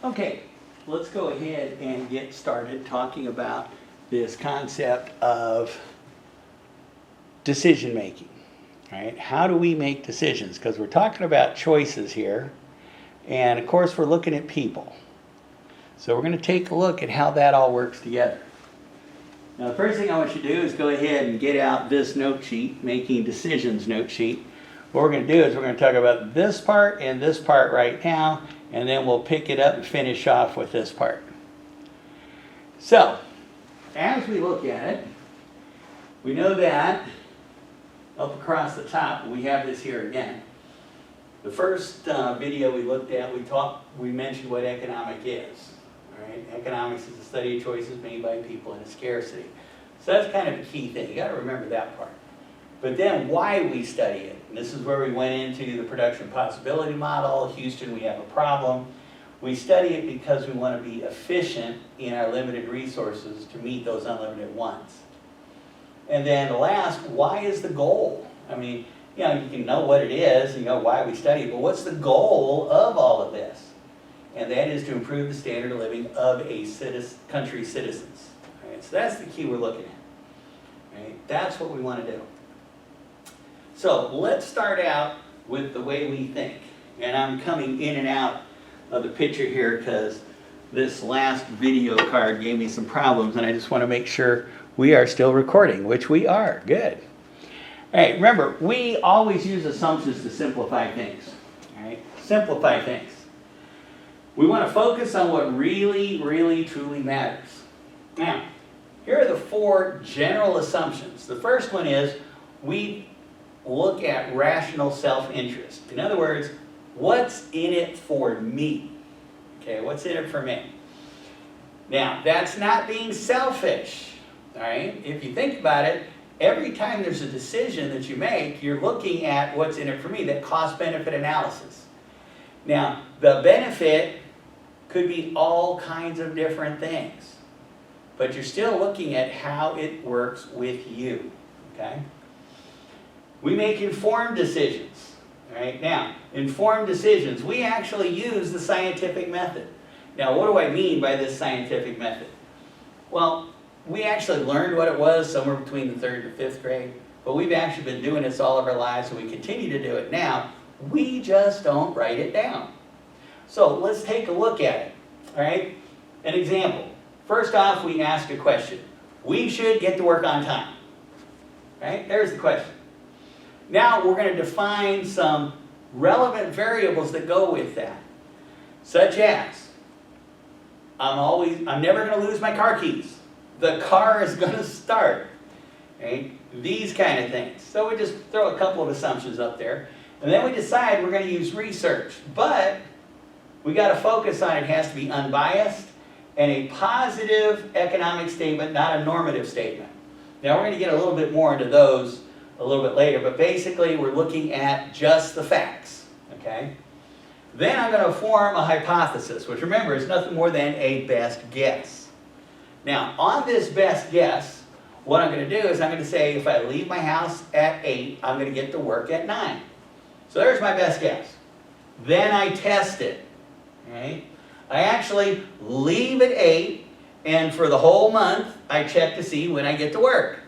Okay, let's go ahead and get started talking about this concept of decision making, right? How do we make decisions? Because we're talking about choices here, and of course we're looking at people. So we're going to take a look at how that all works together. Now the first thing I want you to do is go ahead and get out this note sheet, making decisions note sheet. What we're going to do is we're going to talk about this part and this part right now, and then we'll pick it up and finish off with this part. So, as we look at it, we know that up across the top, we have this here again. The first video we looked at, we mentioned what economic is. Right? Economics is the study of choices made by people in a scarcity. So that's kind of a key thing. You got to remember that part. But then why we study it. And this is where we went into the production possibility model. Houston, we have a problem. We study it because we want to be efficient in our limited resources to meet those unlimited wants. And then last, why is the goal? I mean, you can know what it is, you know why we study it, but what's the goal of all of this? And that is to improve the standard of living of a country's citizens. Right? So that's the key we're looking at. Right? That's what we want to do. So let's start out with the way we think. And I'm coming in and out of the picture here because this last video card gave me some problems, and I just want to make sure we are still recording, which we are. Good. All right, remember, we always use assumptions to simplify things. All right? Simplify things. We want to focus on what really, really, truly matters. Now, here are the four general assumptions. The first one is we look at rational self-interest. In other words, what's in it for me? Okay, what's in it for me? Now, that's not being selfish, all right? If you think about it, every time there's a decision that you make, you're looking at what's in it for me, that cost-benefit analysis. Now, the benefit could be all kinds of different things, but you're still looking at how it works with you, okay? We make informed decisions. Right? Now, informed decisions, we actually use the scientific method. Now, what do I mean by this scientific method? Well, we actually learned what it was somewhere between the 3rd and 5th grade, but we've actually been doing this all of our lives, and we continue to do it now. We just don't write it down. So let's take a look at it. All right? An example. First off, we ask a question. We should get to work on time. Right? There's the question. Now we're going to define some relevant variables that go with that, such as I'm never going to lose my car keys. The car is going to start. Right? These kind of things. So we just throw a couple of assumptions up there, and then we decide we're going to use research, but we got to focus on it has to be unbiased and a positive economic statement, not a normative statement. Now we're going to get a little bit more into those a little bit later, but basically we're looking at just the facts, okay? Then I'm going to form a hypothesis, which remember is nothing more than a best guess. Now, on this best guess, what I'm going to do is I'm going to say if I leave my house at 8, I'm going to get to work at 9. So there's my best guess. Then I test it, right? I actually leave at 8, and for the whole month, I check to see when I get to work.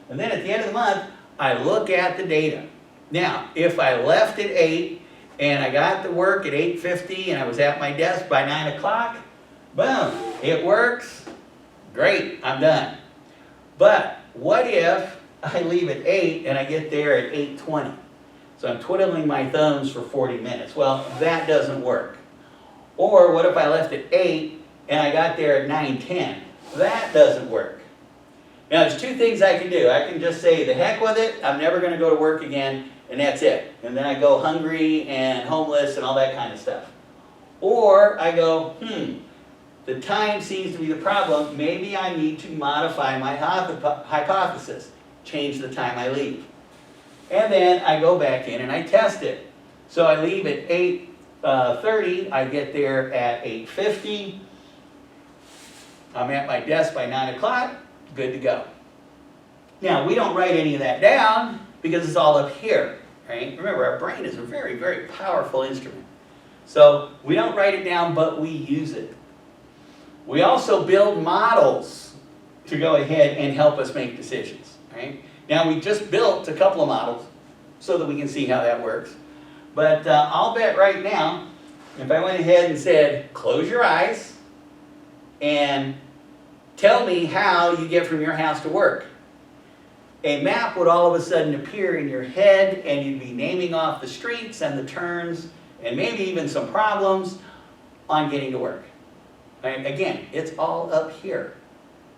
And then at the end of the month, I look at the data. Now, if I left at 8 and I got to work at 8:50 and I was at my desk by 9 o'clock, boom, it works. Great, I'm done. But what if I leave at 8 and I get there at 8:20? So I'm twiddling my thumbs for 40 minutes. Well, that doesn't work. Or what if I left at 8 and I got there at 9:10? That doesn't work. Now, there's two things I can do. I can just say, the heck with it, I'm never going to go to work again, and that's it. And then I go hungry and homeless and all that kind of stuff. Or I go, the time seems to be the problem. Maybe I need to modify my hypothesis, change the time I leave. And then I go back in and I test it. So I leave at 8:30, I get there at 8:50. I'm at my desk by 9 o'clock. Good to go. Now, we don't write any of that down because it's all up here, right? Remember, our brain is a very, very powerful instrument. So we don't write it down, but we use it. We also build models to go ahead and help us make decisions. Right? Now we just built a couple of models so that we can see how that works. But I'll bet right now, if I went ahead and said, close your eyes and tell me how you get from your house to work, a map would all of a sudden appear in your head, and you'd be naming off the streets and the turns and maybe even some problems on getting to work. Right? Again, it's all up here.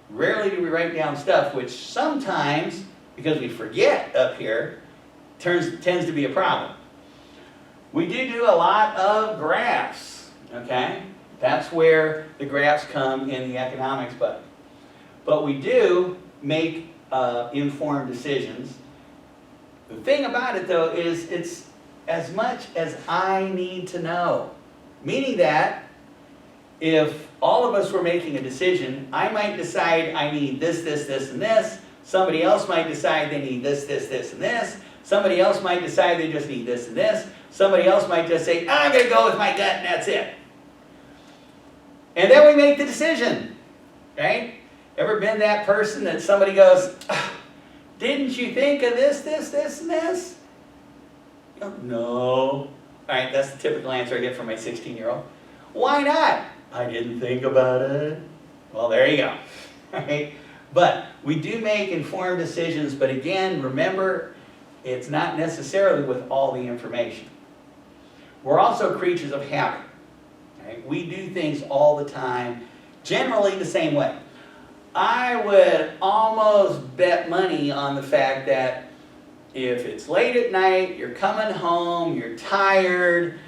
Rarely do we write down stuff, which sometimes, because we forget up here, tends to be a problem. We do a lot of graphs, okay? That's where the graphs come in the economics book. But we do make informed decisions. The thing about it, though, is it's as much as I need to know. Meaning that if all of us were making a decision, I might decide I need this, this, this, and this. Somebody else might decide they need this, this, this, and this. Somebody else might decide they just need this and this. Somebody else might just say, I'm going to go with my gut and that's it. And then we make the decision, right? Ever been that person that somebody goes, didn't you think of this, this, this, and this? You go, no. All right, that's the typical answer I get from my 16-year-old. Why not? I didn't think about it. Well, there you go. Right? But we do make informed decisions, but again, remember, it's not necessarily with all the information. We're also creatures of habit. Right? We do things all the time, generally the same way. I would almost bet money on the fact that if it's late at night, you're coming home, you're tired,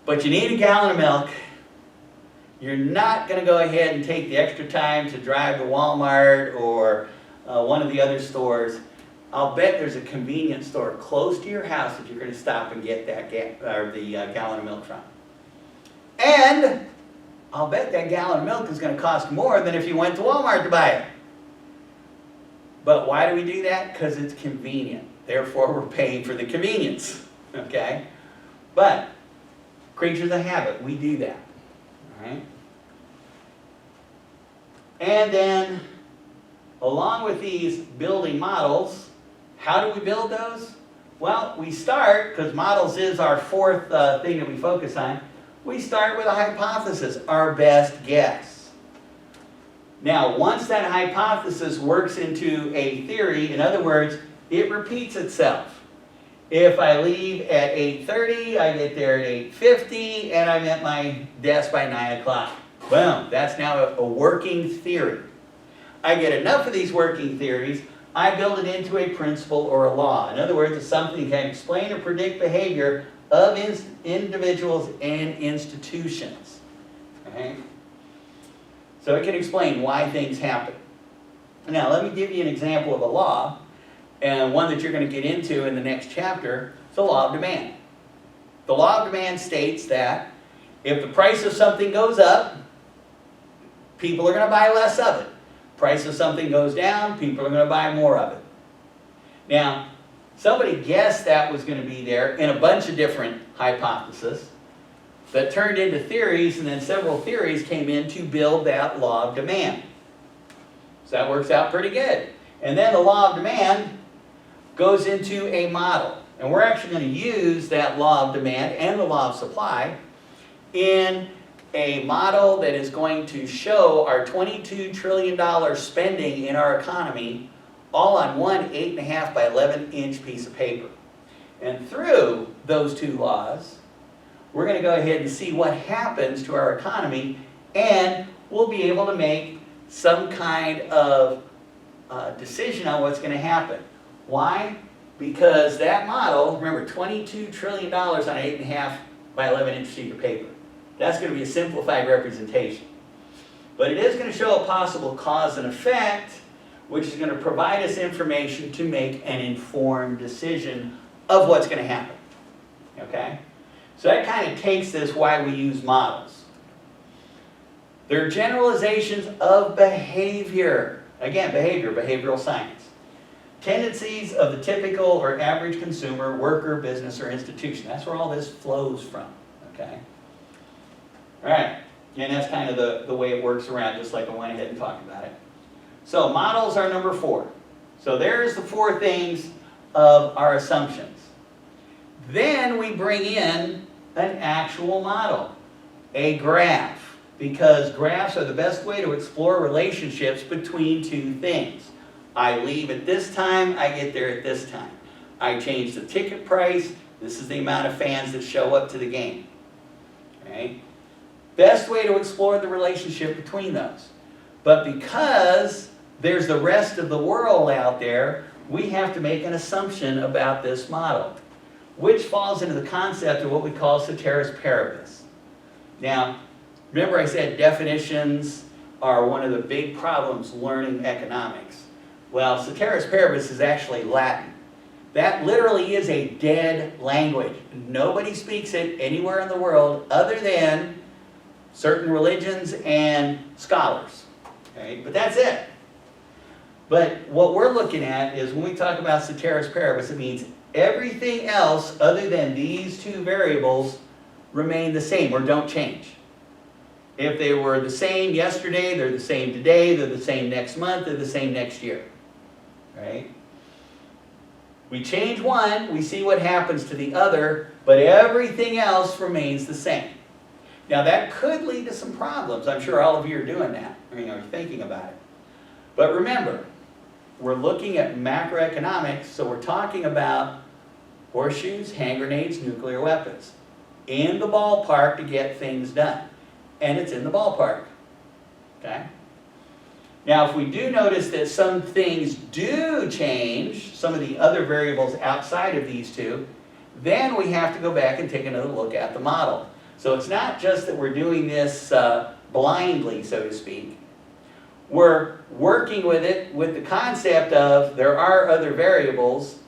but you need a gallon of milk, you're not going to go ahead and take the extra time to drive to Walmart or one of the other stores. I'll bet there's a convenience store close to your house that you're going to stop and get that gallon of milk from. And I'll bet that gallon of milk is going to cost more than if you went to Walmart to buy it. But why do we do that? Because it's convenient. Therefore, we're paying for the convenience. Okay? But creatures of habit, we do that. All right? And then, along with these building models, how do we build those? Well, we start, because models is our fourth thing that we focus on, we start with a hypothesis, our best guess. Now, once that hypothesis works into a theory, in other words, it repeats itself. If I leave at 8:30, I get there at 8:50, and I'm at my desk by 9 o'clock. Boom, that's now a working theory. I get enough of these working theories, I build it into a principle or a law. In other words, it's something that can explain or predict behavior of individuals and institutions. Okay? So it can explain why things happen. Now, let me give you an example of a law, and one that you're going to get into in the next chapter, the law of demand. The law of demand states that if the price of something goes up, people are going to buy less of it. Price of something goes down, people are going to buy more of it. Now, somebody guessed that was going to be there in a bunch of different hypotheses that turned into theories, and then several theories came in to build that law of demand. So that works out pretty good. And then the law of demand goes into a model. And we're actually going to use that law of demand and the law of supply in a model that is going to show our $22 trillion spending in our economy all on one 8.5 by 11 inch piece of paper. And through those two laws, we're going to go ahead and see what happens to our economy, and we'll be able to make some kind of decision on what's going to happen. Why? Because that model, remember, $22 trillion on an 8.5 by 11 inch sheet of paper. That's going to be a simplified representation. But it is going to show a possible cause and effect, which is going to provide us information to make an informed decision of what's going to happen. Okay? So that kind of takes this why we use models. They're generalizations of behavior. Again, behavioral science. Tendencies of the typical or average consumer, worker, business, or institution. That's where all this flows from. Okay? And that's kind of the way it works around, just like I went ahead and talked about it. So models are number 4. So there's the 4 things of our assumptions. Then we bring in an actual model, a graph, because graphs are the best way to explore relationships between 2 things. I leave at this time, I get there at this time. I change the ticket price, this is the amount of fans that show up to the game. Okay? Best way to explore the relationship between those. But because there's the rest of the world out there, we have to make an assumption about this model, which falls into the concept of what we call ceteris paribus. Now, remember I said definitions are one of the big problems learning economics. Well, ceteris paribus is actually Latin. That literally is a dead language. Nobody speaks it anywhere in the world other than certain religions and scholars. Okay? But that's it. But what we're looking at is when we talk about ceteris paribus, it means everything else other than these 2 variables remain the same or don't change. If they were the same yesterday, they're the same today, they're the same next month, they're the same next year. Right? We change one, we see what happens to the other, but everything else remains the same. Now that could lead to some problems. I'm sure all of you are doing that, are thinking about it. But remember, we're looking at macroeconomics, so we're talking about horseshoes, hand grenades, nuclear weapons. In the ballpark to get things done. And it's in the ballpark. Okay? Now, if we do notice that some things do change, some of the other variables outside of these 2, then we have to go back and take another look at the model. So it's not just that we're doing this blindly, so to speak. We're working with it with the concept of there are other variables,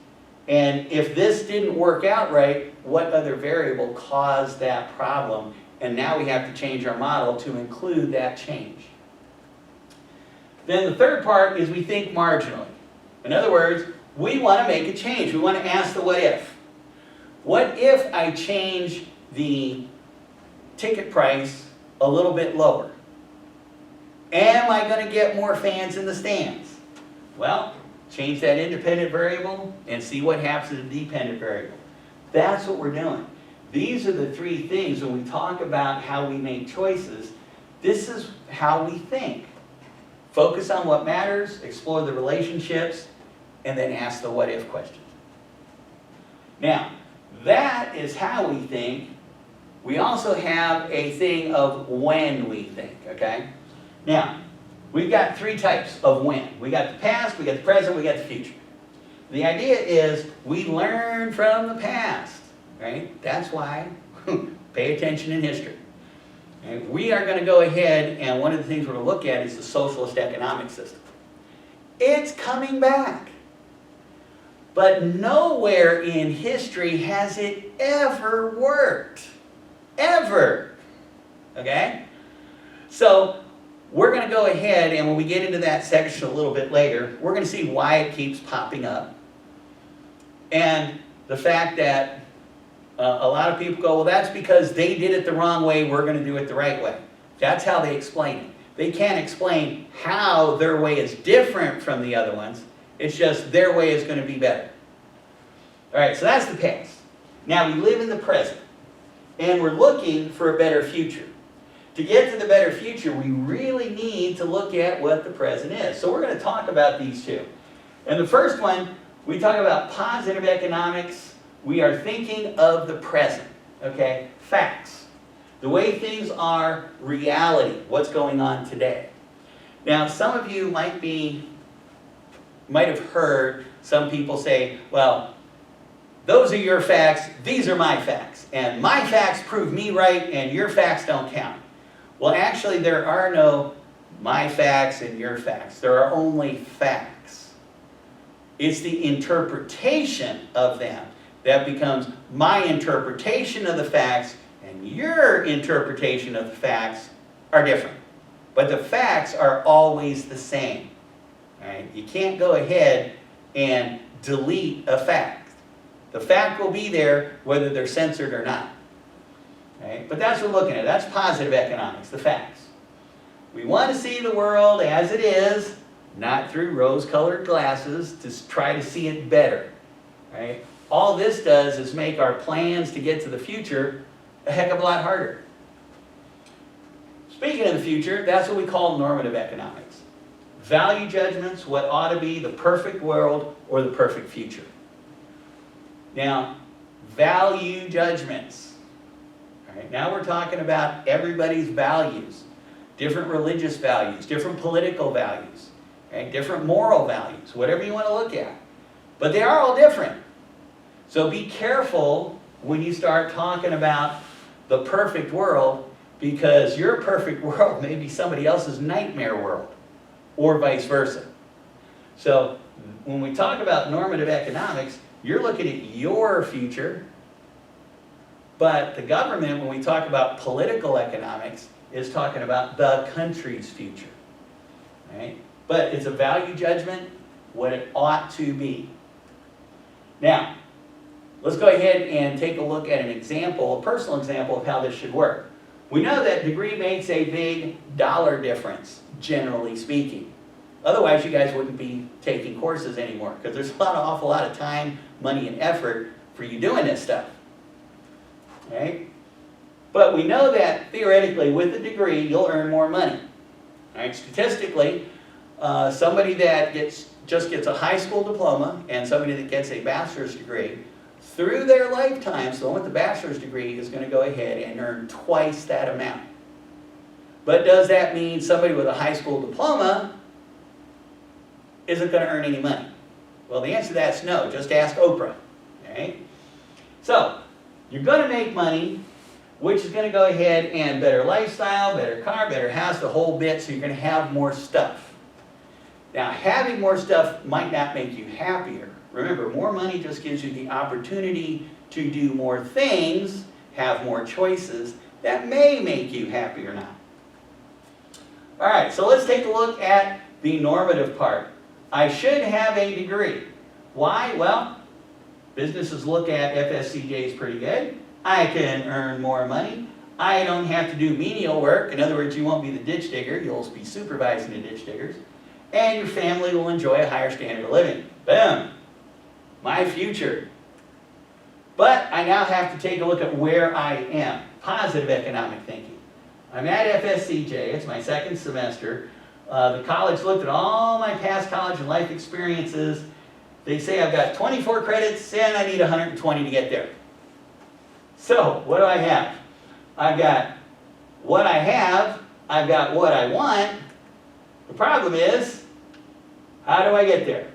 and if this didn't work out right, what other variable caused that problem? And now we have to change our model to include that change. Then the third part is we think marginally. In other words, we want to make a change. We want to ask the what if. What if I change the ticket price a little bit lower? Am I going to get more fans in the stands? Well, change that independent variable and see what happens to the dependent variable. That's what we're doing. These are the 3 things when we talk about how we make choices. This is how we think. Focus on what matters, explore the relationships, and then ask the what if question. Now, that is how we think. We also have a thing of when we think, okay? Now, we've got 3 types of when. We got the past, we got the present, we got the future. The idea is we learn from the past, right? That's why pay attention in history. Okay? We are going to go ahead, and one of the things we're going to look at is the socialist economic system. It's coming back. But nowhere in history has it ever worked. Ever. Okay? So, we're going to go ahead, and when we get into that section a little bit later, we're going to see why it keeps popping up. And the fact that a lot of people go, well, that's because they did it the wrong way, we're going to do it the right way. That's how they explain it. They can't explain how their way is different from the other ones. It's just their way is going to be better. All right, so that's the past. Now we live in the present, and we're looking for a better future. To get to the better future, we really need to look at what the present is. So we're going to talk about these 2. And the first one, we talk about positive economics. We are thinking of the present, okay? Facts. The way things are, reality, what's going on today. Now, some of you might have heard some people say, well, those are your facts, these are my facts, and my facts prove me right, and your facts don't count. Well, actually, there are no my facts and your facts. There are only facts. It's the interpretation of them that becomes my interpretation of the facts, and your interpretation of the facts are different. But the facts are always the same. All right? You can't go ahead and delete a fact. The fact will be there whether they're censored or not. Okay? But that's what we're looking at. That's positive economics, the facts. We want to see the world as it is, not through rose-colored glasses, to try to see it better. Right? All this does is make our plans to get to the future a heck of a lot harder. Speaking of the future, that's what we call normative economics. Value judgments, what ought to be the perfect world or the perfect future. Now, value judgments. All right, now we're talking about everybody's values. Different religious values, different political values, okay? Different moral values, whatever you want to look at. But they are all different. So be careful when you start talking about the perfect world, because your perfect world may be somebody else's nightmare world, or vice versa. So when we talk about normative economics, you're looking at your future, but the government, when we talk about political economics, is talking about the country's future. Right? But it's a value judgment, what it ought to be. Now, let's go ahead and take a look at an example, a personal example of how this should work. We know that degree makes a big dollar difference, generally speaking. Otherwise, you guys wouldn't be taking courses anymore, because there's awful lot of time, money, and effort for you doing this stuff. Okay? But we know that, theoretically, with a degree, you'll earn more money. Right? Statistically, somebody that just gets a high school diploma and somebody that gets a bachelor's degree, through their lifetime, so the one with the bachelor's degree is going to go ahead and earn twice that amount. But does that mean somebody with a high school diploma isn't going to earn any money? Well, the answer to that's no. Just ask Oprah. Okay? So, you're going to make money, which is going to go ahead and better lifestyle, better car, better house, the whole bit, so you're going to have more stuff. Now, having more stuff might not make you happier. Remember, more money just gives you the opportunity to do more things, have more choices, that may make you happy or not. All right, so let's take a look at the normative part. I should have a degree. Why? Well, businesses look at FSCJs pretty good. I can earn more money. I don't have to do menial work. In other words, you won't be the ditch digger. You'll be supervising the ditch diggers. And your family will enjoy a higher standard of living. Boom. My future. But I now have to take a look at where I am. Positive economic thinking. I'm at FSCJ. It's my second semester. The college looked at all my past college and life experiences. They say I've got 24 credits and I need 120 to get there. So, what do I have? I've got what I have, I've got what I want. The problem is, how do I get there?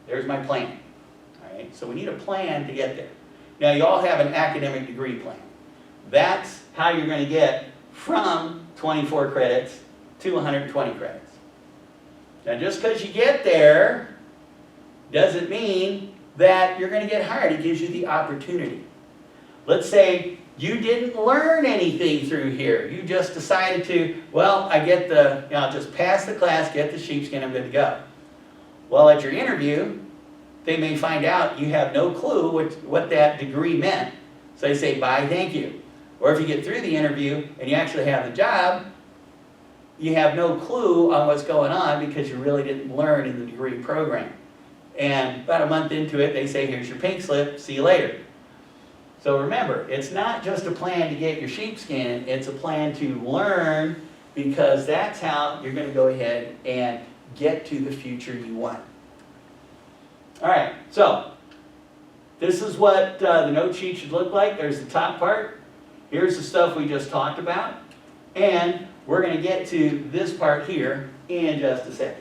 There's my plan. All right? So we need a plan to get there. Now, you all have an academic degree plan. That's how you're going to get from 24 credits to 120 credits. Now, just because you get there doesn't mean that you're going to get hired. It gives you the opportunity. Let's say you didn't learn anything through here. You just decided to, well, I'll just pass the class, get the sheepskin, I'm good to go. Well, at your interview, they may find out you have no clue what that degree meant. So they say, bye, thank you. Or if you get through the interview and you actually have the job, you have no clue on what's going on because you really didn't learn in the degree program. And about a month into it, they say, here's your pink slip, see you later. So remember, it's not just a plan to get your sheepskin, it's a plan to learn, because that's how you're going to go ahead and get to the future you want. All right, so this is what the note sheet should look like. There's the top part. Here's the stuff we just talked about. And we're going to get to this part here in just a second.